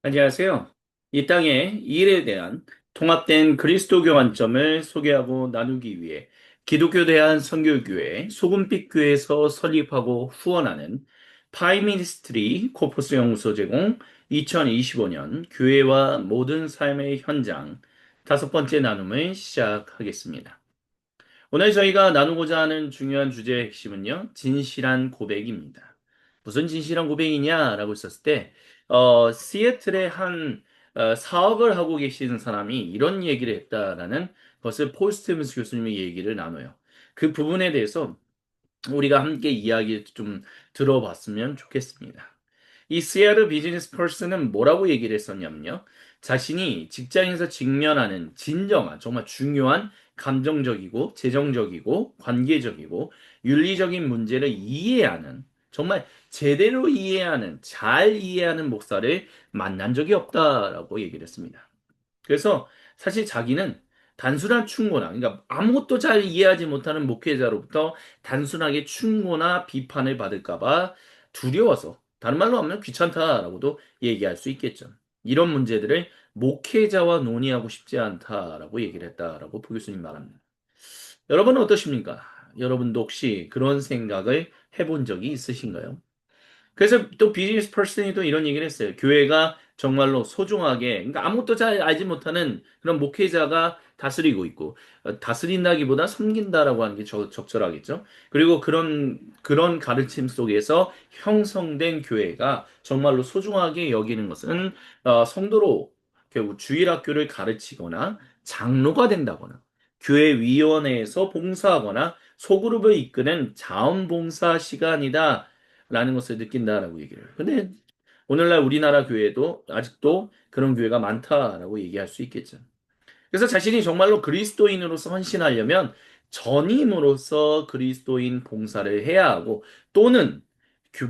안녕하세요. 이 땅의 일에 대한 통합된 그리스도교 관점을 소개하고 나누기 위해 기독교 대한 선교교회 소금빛 교회에서 설립하고 후원하는 파이미니스트리 코퍼스 연구소 제공 2025년 교회와 모든 삶의 현장 다섯 번째 나눔을 시작하겠습니다. 오늘 저희가 나누고자 하는 중요한 주제의 핵심은요, 진실한 고백입니다. 무슨 진실한 고백이냐라고 했었을 때, 시애틀의 한 사업을 하고 계시는 사람이 이런 얘기를 했다라는 것을 폴 스티븐스 교수님의 얘기를 나눠요. 그 부분에 대해서 우리가 함께 이야기 좀 들어봤으면 좋겠습니다. 이 시애틀 비즈니스 퍼슨은 뭐라고 얘기를 했었냐면요. 자신이 직장에서 직면하는 진정한 정말 중요한 감정적이고 재정적이고 관계적이고 윤리적인 문제를 이해하는 정말 제대로 이해하는 잘 이해하는 목사를 만난 적이 없다라고 얘기를 했습니다. 그래서 사실 자기는 단순한 충고나, 그러니까 아무것도 잘 이해하지 못하는 목회자로부터 단순하게 충고나 비판을 받을까봐 두려워서, 다른 말로 하면 귀찮다라고도 얘기할 수 있겠죠. 이런 문제들을 목회자와 논의하고 싶지 않다라고 얘기를 했다라고 부 교수님 말합니다. 여러분은 어떠십니까? 여러분도 혹시 그런 생각을 해본 적이 있으신가요? 그래서 또 비즈니스 퍼슨이 또 이런 얘기를 했어요. 교회가 정말로 소중하게, 그러니까 아무것도 잘 알지 못하는 그런 목회자가 다스리고 있고, 다스린다기보다 섬긴다라고 하는 게 적절하겠죠. 그리고 그런 가르침 속에서 형성된 교회가 정말로 소중하게 여기는 것은, 성도로 결국 주일학교를 가르치거나 장로가 된다거나, 교회 위원회에서 봉사하거나 소그룹을 이끄는 자원봉사 시간이다. 라는 것을 느낀다라고 얘기를 해요. 근데 오늘날 우리나라 교회도 아직도 그런 교회가 많다라고 얘기할 수 있겠죠. 그래서 자신이 정말로 그리스도인으로서 헌신하려면 전임으로서 그리스도인 봉사를 해야 하고 또는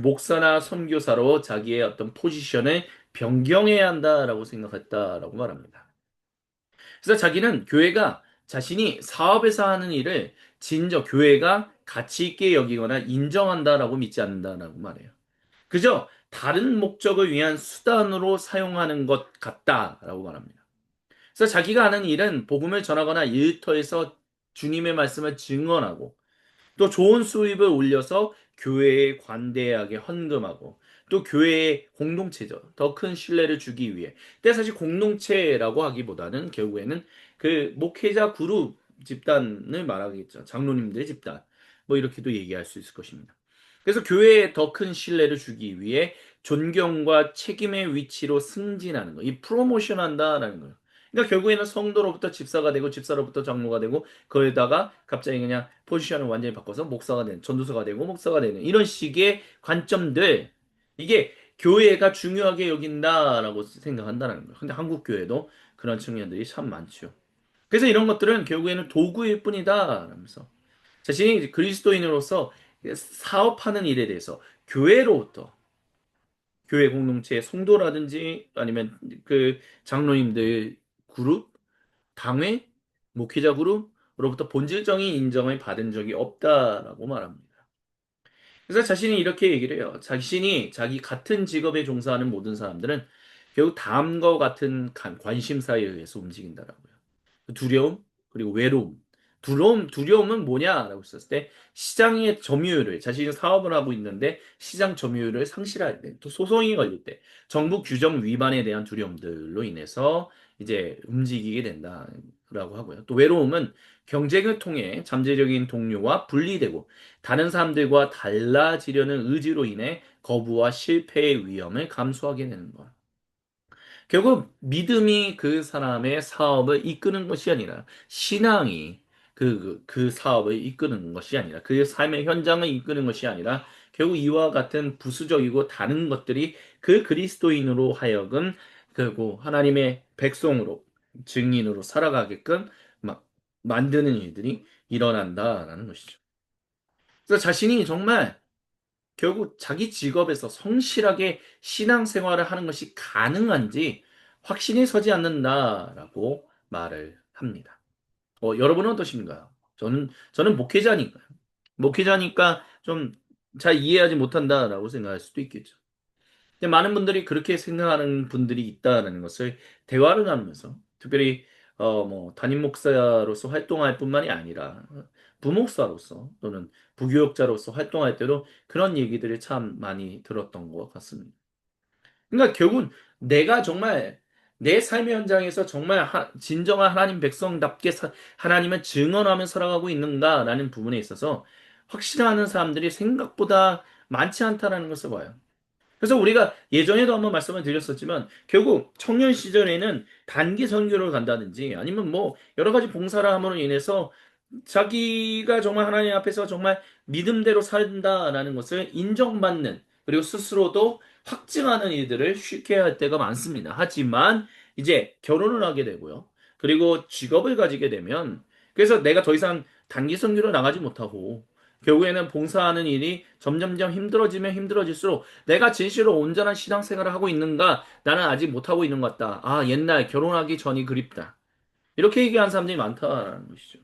목사나 선교사로 자기의 어떤 포지션을 변경해야 한다라고 생각했다라고 말합니다. 그래서 자기는 교회가 자신이 사업에서 하는 일을 진저 교회가 가치 있게 여기거나 인정한다라고 믿지 않는다라고 말해요. 그저 다른 목적을 위한 수단으로 사용하는 것 같다라고 말합니다. 그래서 자기가 하는 일은 복음을 전하거나 일터에서 주님의 말씀을 증언하고 또 좋은 수입을 올려서 교회에 관대하게 헌금하고 또 교회의 공동체죠. 더 큰 신뢰를 주기 위해. 근데 사실 공동체라고 하기보다는 결국에는 그 목회자 그룹 집단을 말하겠죠. 장로님들의 집단. 뭐 이렇게도 얘기할 수 있을 것입니다. 그래서 교회에 더 큰 신뢰를 주기 위해 존경과 책임의 위치로 승진하는 거. 이 프로모션 한다라는 거예요. 그러니까 결국에는 성도로부터 집사가 되고 집사로부터 장로가 되고 거기다가 갑자기 그냥 포지션을 완전히 바꿔서 목사가 되는, 전도사가 되고 목사가 되는 이런 식의 관점들 이게 교회가 중요하게 여긴다라고 생각한다는 거예요. 근데 한국 교회도 그런 측면들이 참 많죠. 그래서 이런 것들은 결국에는 도구일 뿐이다 라면서 자신이 그리스도인으로서 사업하는 일에 대해서 교회로부터 교회 공동체 성도라든지 아니면 그 장로님들 그룹 당회, 목회자 그룹으로부터 본질적인 인정을 받은 적이 없다라고 말합니다. 그래서 자신이 이렇게 얘기를 해요. 자신이 자기 같은 직업에 종사하는 모든 사람들은 결국 다음과 같은 관심사에 의해서 움직인다라고요. 두려움, 그리고 외로움. 두려움은 뭐냐라고 했었을 때 시장의 점유율을 자신이 사업을 하고 있는데 시장 점유율을 상실할 때, 또 소송이 걸릴 때, 정부 규정 위반에 대한 두려움들로 인해서 이제 움직이게 된다라고 하고요. 또 외로움은 경쟁을 통해 잠재적인 동료와 분리되고 다른 사람들과 달라지려는 의지로 인해 거부와 실패의 위험을 감수하게 되는 것. 결국 믿음이 그 사람의 사업을 이끄는 것이 아니라 신앙이 그 사업을 이끄는 것이 아니라 그 삶의 현장을 이끄는 것이 아니라 결국 이와 같은 부수적이고 다른 것들이 그 그리스도인으로 하여금 결국 하나님의 백성으로 증인으로 살아가게끔 막 만드는 일들이 일어난다라는 것이죠. 그래서 자신이 정말 결국 자기 직업에서 성실하게 신앙생활을 하는 것이 가능한지 확신이 서지 않는다라고 말을 합니다. 여러분은 어떠신가요? 저는 목회자니까요. 목회자니까 좀 잘 이해하지 못한다라고 생각할 수도 있겠죠. 근데 많은 분들이 그렇게 생각하는 분들이 있다는 것을 대화를 나누면서 특별히 뭐 담임 목사로서 활동할 뿐만이 아니라 부목사로서 또는 부교역자로서 활동할 때도 그런 얘기들을 참 많이 들었던 것 같습니다. 그러니까 결국은 내가 정말 내 삶의 현장에서 정말 진정한 하나님 백성답게 하나님을 증언하며 살아가고 있는가라는 부분에 있어서 확신하는 사람들이 생각보다 많지 않다라는 것을 봐요. 그래서 우리가 예전에도 한번 말씀을 드렸었지만 결국 청년 시절에는 단기 선교를 간다든지 아니면 뭐 여러 가지 봉사를 함으로 인해서 자기가 정말 하나님 앞에서 정말 믿음대로 산다라는 것을 인정받는 그리고 스스로도 확증하는 일들을 쉽게 할 때가 많습니다. 하지만 이제 결혼을 하게 되고요. 그리고 직업을 가지게 되면 그래서 내가 더 이상 단기 선교로 나가지 못하고 결국에는 봉사하는 일이 점점점 힘들어지면 힘들어질수록 내가 진실로 온전한 신앙생활을 하고 있는가? 나는 아직 못하고 있는 것 같다. 아, 옛날 결혼하기 전이 그립다. 이렇게 얘기하는 사람들이 많다라는 것이죠.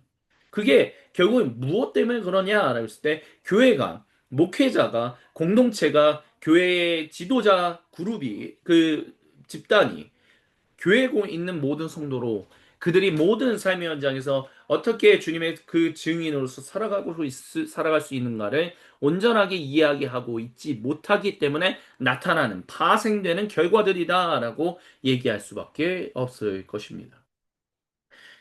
그게 결국은 무엇 때문에 그러냐라고 했을 때 교회가 목회자가 공동체가 교회의 지도자 그룹이 그 집단이 교회에 있는 모든 성도로 그들이 모든 삶의 현장에서 어떻게 주님의 그 증인으로서 살아갈 수 있는가를 온전하게 이야기하고 있지 못하기 때문에 나타나는 파생되는 결과들이다라고 얘기할 수밖에 없을 것입니다.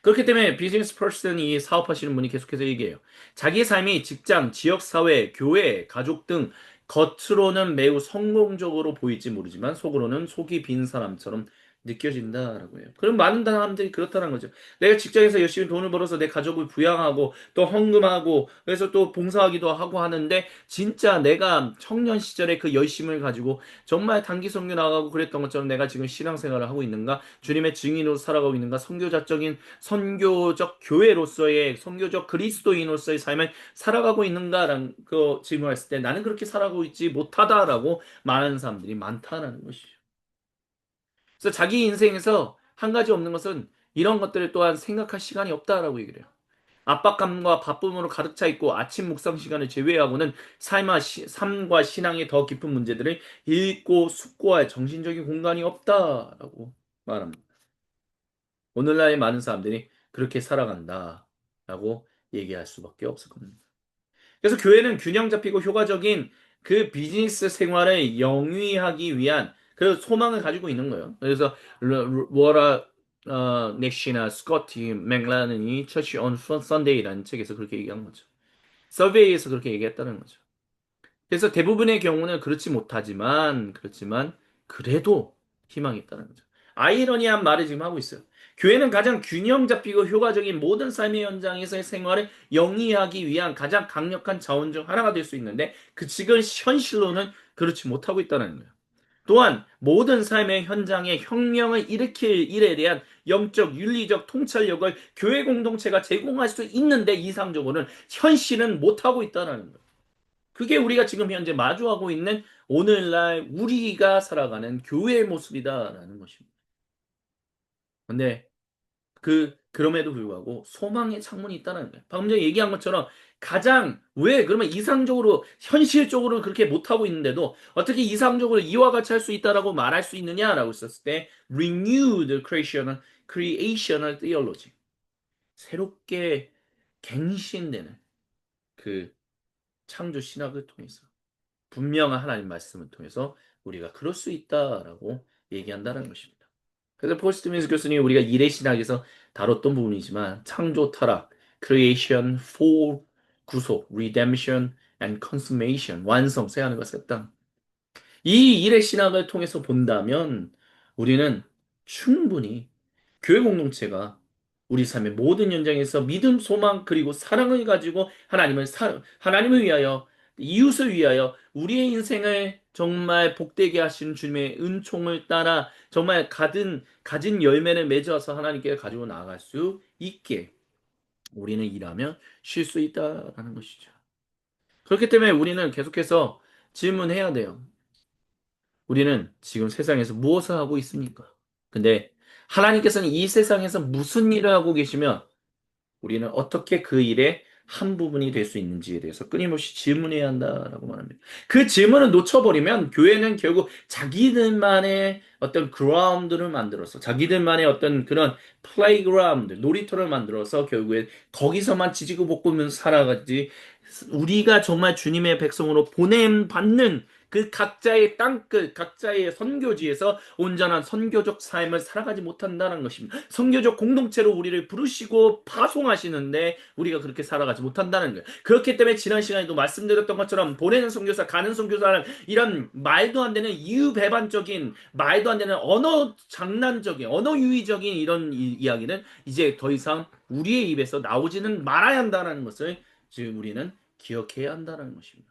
그렇기 때문에 비즈니스 퍼슨이 사업하시는 분이 계속해서 얘기해요. 자기 삶이 직장, 지역사회, 교회, 가족 등 겉으로는 매우 성공적으로 보일지 모르지만 속으로는 속이 빈 사람처럼 느껴진다라고 해요. 그럼 많은 사람들이 그렇다는 거죠. 내가 직장에서 열심히 돈을 벌어서 내 가족을 부양하고 또 헌금하고 그래서 또 봉사하기도 하고 하는데 진짜 내가 청년 시절에 그 열심을 가지고 정말 단기 선교 나가고 그랬던 것처럼 내가 지금 신앙생활을 하고 있는가? 주님의 증인으로 살아가고 있는가? 선교적 교회로서의 선교적 그리스도인으로서의 삶을 살아가고 있는가라는 그 질문을 했을 때 나는 그렇게 살아가고 있지 못하다라고 말하는 사람들이 많다는 것이죠. 그래서 자기 인생에서 한 가지 없는 것은 이런 것들을 또한 생각할 시간이 없다라고 얘기를 해요. 압박감과 바쁨으로 가득 차 있고 아침 묵상 시간을 제외하고는 삶과 신앙의 더 깊은 문제들을 읽고 숙고할 정신적인 공간이 없다라고 말합니다. 오늘날의 많은 사람들이 그렇게 살아간다라고 얘기할 수밖에 없을 겁니다. 그래서 교회는 균형 잡히고 효과적인 그 비즈니스 생활을 영위하기 위한 그 소망을 가지고 있는 거예요. 그래서 워라 넥시나 스코티 맥라는이 처치 on Sunday라는 책에서 그렇게 얘기한 거죠. 서베이에서 그렇게 얘기했다는 거죠. 그래서 대부분의 경우는 그렇지만 그래도 희망이 있다는 거죠. 아이러니한 말을 지금 하고 있어요. 교회는 가장 균형 잡히고 효과적인 모든 삶의 현장에서의 생활을 영위하기 위한 가장 강력한 자원 중 하나가 될 수 있는데 그 지금 현실로는 그렇지 못하고 있다는 거예요. 또한 모든 삶의 현장에 혁명을 일으킬 일에 대한 영적, 윤리적 통찰력을 교회 공동체가 제공할 수 있는데 이상적으로는 현실은 못하고 있다는 거예요. 그게 우리가 지금 현재 마주하고 있는 오늘날 우리가 살아가는 교회의 모습이다라는 것입니다. 근데 그럼에도 불구하고 소망의 창문이 있다는 거예요. 방금 전에 얘기한 것처럼 왜 그러면 이상적으로 현실적으로 그렇게 못하고 있는데도 어떻게 이상적으로 이와 같이 할 수 있다라고 말할 수 있느냐라고 했었을 때 renewed creational theology 새롭게 갱신되는 그 창조 신학을 통해서 분명한 하나님 말씀을 통해서 우리가 그럴 수 있다라고 얘기한다는 것입니다. 그래서 폴 스미스 교수님이 우리가 일의 신학에서 다뤘던 부분이지만 창조 타락, creation, fall, 구속, redemption and consummation, 완성, 쇠하는 것 같다. 이 일의 신학을 통해서 본다면 우리는 충분히 교회 공동체가 우리 삶의 모든 현장에서 믿음, 소망, 그리고 사랑을 가지고 하나님을 위하여, 이웃을 위하여 우리의 인생을 정말 복되게 하시는 주님의 은총을 따라 정말 가진 열매를 맺어서 하나님께 가지고 나아갈 수 있게 우리는 일하며 쉴 수 있다라는 것이죠. 그렇기 때문에 우리는 계속해서 질문해야 돼요. 우리는 지금 세상에서 무엇을 하고 있습니까? 근데 하나님께서는 이 세상에서 무슨 일을 하고 계시며 우리는 어떻게 그 일에 한 부분이 될 수 있는지에 대해서 끊임없이 질문해야 한다라고 말합니다. 그 질문을 놓쳐버리면 교회는 결국 자기들만의 어떤 그라운드를 만들어서 자기들만의 어떤 그런 플레이그라운드, 놀이터를 만들어서 결국에 거기서만 지지고 볶으면서 살아가지 우리가 정말 주님의 백성으로 보냄 받는 그 각자의 땅끝, 각자의 선교지에서 온전한 선교적 삶을 살아가지 못한다는 것입니다. 선교적 공동체로 우리를 부르시고 파송하시는데 우리가 그렇게 살아가지 못한다는 거예요. 그렇기 때문에 지난 시간에도 말씀드렸던 것처럼 보내는 선교사, 가는 선교사는 이런 말도 안 되는 이유배반적인, 말도 안 되는 언어 장난적인, 언어 유희적인 이런 이야기는 이제 더 이상 우리의 입에서 나오지는 말아야 한다는 것을 지금 우리는 기억해야 한다는 것입니다.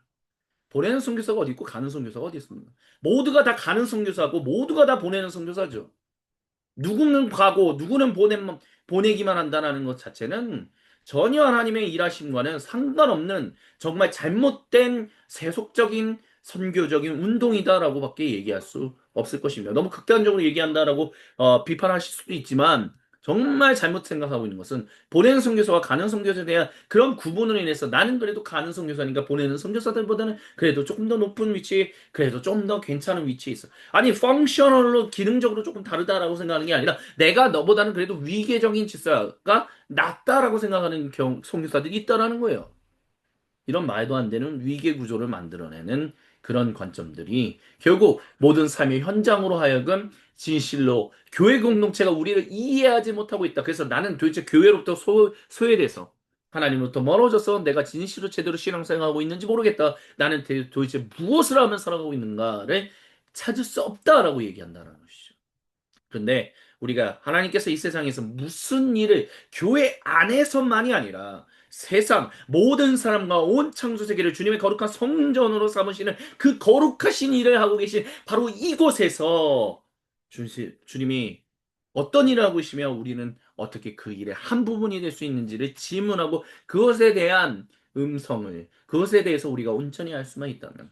보내는 선교사가 어디 있고 가는 선교사가 어디 있습니까? 모두가 다 가는 선교사고 모두가 다 보내는 선교사죠. 누구는 가고 누구는 보내기만 한다는 것 자체는 전혀 하나님의 일하심과는 상관없는 정말 잘못된 세속적인 선교적인 운동이다라고밖에 얘기할 수 없을 것입니다. 너무 극단적으로 얘기한다라고 비판하실 수도 있지만 정말 잘못 생각하고 있는 것은 보내는 선교사와 가는 선교사에 대한 그런 구분으로 인해서 나는 그래도 가는 선교사니까 보내는 선교사들보다는 그래도 조금 더 높은 위치, 그래도 좀 더 괜찮은 위치에 있어. 아니, 펑셔널로 기능적으로 조금 다르다라고 생각하는 게 아니라 내가 너보다는 그래도 위계적인 질서가 낫다라고 생각하는 선교사들이 있다라는 거예요. 이런 말도 안 되는 위계 구조를 만들어내는 그런 관점들이 결국 모든 삶의 현장으로 하여금 진실로 교회 공동체가 우리를 이해하지 못하고 있다. 그래서 나는 도대체 교회로부터 소외돼서 하나님으로부터 멀어져서 내가 진실로 제대로 신앙생활하고 있는지 모르겠다. 나는 도대체 무엇을 하면 살아가고 있는가를 찾을 수 없다라고 얘기한다는 것이죠. 그런데 우리가 하나님께서 이 세상에서 무슨 일을 교회 안에서만이 아니라 세상 모든 사람과 온 창조 세계를 주님의 거룩한 성전으로 삼으시는 그 거룩하신 일을 하고 계신 바로 이곳에서 주님이 어떤 일을 하고 계시며 우리는 어떻게 그 일의 한 부분이 될 수 있는지를 질문하고 그것에 대한 그것에 대해서 우리가 온전히 알 수만 있다면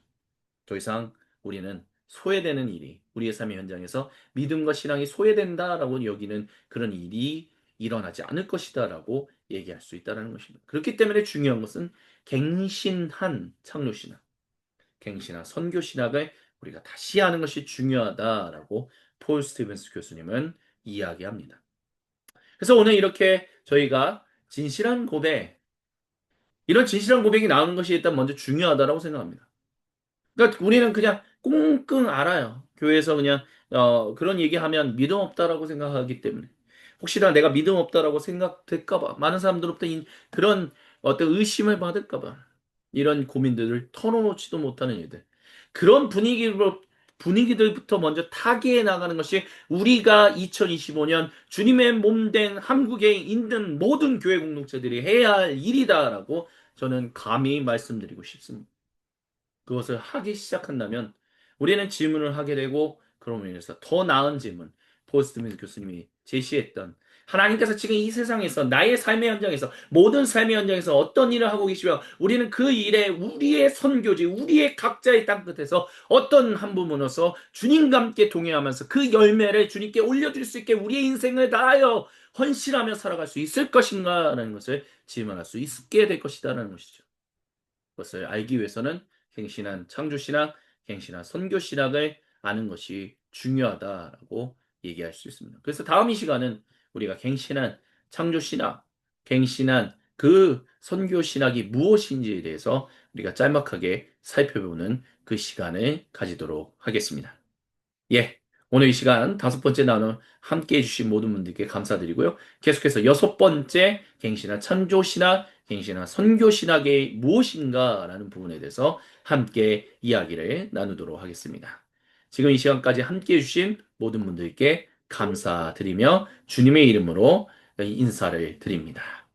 더 이상 우리는 소외되는 일이 우리의 삶의 현장에서 믿음과 신앙이 소외된다라고 여기는 그런 일이 일어나지 않을 것이다라고 얘기할 수 있다는 것입니다. 그렇기 때문에 중요한 것은 갱신한 창조신학, 갱신한 선교신학을 우리가 다시 하는 것이 중요하다라고 폴 스티븐스 교수님은 이야기합니다. 그래서 오늘 이렇게 저희가 진실한 고백, 이런 진실한 고백이 나오는 것이 일단 먼저 중요하다라고 생각합니다. 그러니까 우리는 그냥 꽁끙 알아요. 교회에서 그냥 그런 얘기하면 믿음 없다라고 생각하기 때문에 혹시나 내가 믿음 없다라고 생각될까 봐 많은 사람들로부터 그런 어떤 의심을 받을까 봐 이런 고민들을 털어놓지도 못하는 일들. 그런 분위기들부터 먼저 타개해 나가는 것이 우리가 2025년 주님의 몸된 한국에 있는 모든 교회 공동체들이 해야 할 일이다라고 저는 감히 말씀드리고 싶습니다. 그것을 하기 시작한다면 우리는 질문을 하게 되고 그럼으로 인해서 더 나은 질문, 폴 스미스 교수님이 제시했던 하나님께서 지금 이 세상에서 나의 삶의 현장에서 모든 삶의 현장에서 어떤 일을 하고 계시며 우리는 그 일에 우리의 선교지 우리의 각자의 땅끝에서 어떤 한 부분으로서 주님과 함께 동행하면서 그 열매를 주님께 올려드릴 수 있게 우리의 인생을 다하여 헌신하며 살아갈 수 있을 것인가라는 것을 질문할 수 있게 될 것이다라는 것이죠. 그것을 알기 위해서는 갱신한 창조신학, 갱신한 선교신학을 아는 것이 중요하다라고 얘기할 수 있습니다. 그래서 다음 이 시간은 우리가 갱신한 창조신학, 갱신한 그 선교신학이 무엇인지에 대해서 우리가 짤막하게 살펴보는 그 시간을 가지도록 하겠습니다. 예. 오늘 이 시간 다섯 번째 나눔 함께 해주신 모든 분들께 감사드리고요. 계속해서 여섯 번째 갱신한 창조신학, 갱신한 선교신학이 무엇인가라는 부분에 대해서 함께 이야기를 나누도록 하겠습니다. 지금 이 시간까지 함께 해주신 모든 분들께 감사드리며 주님의 이름으로 인사를 드립니다.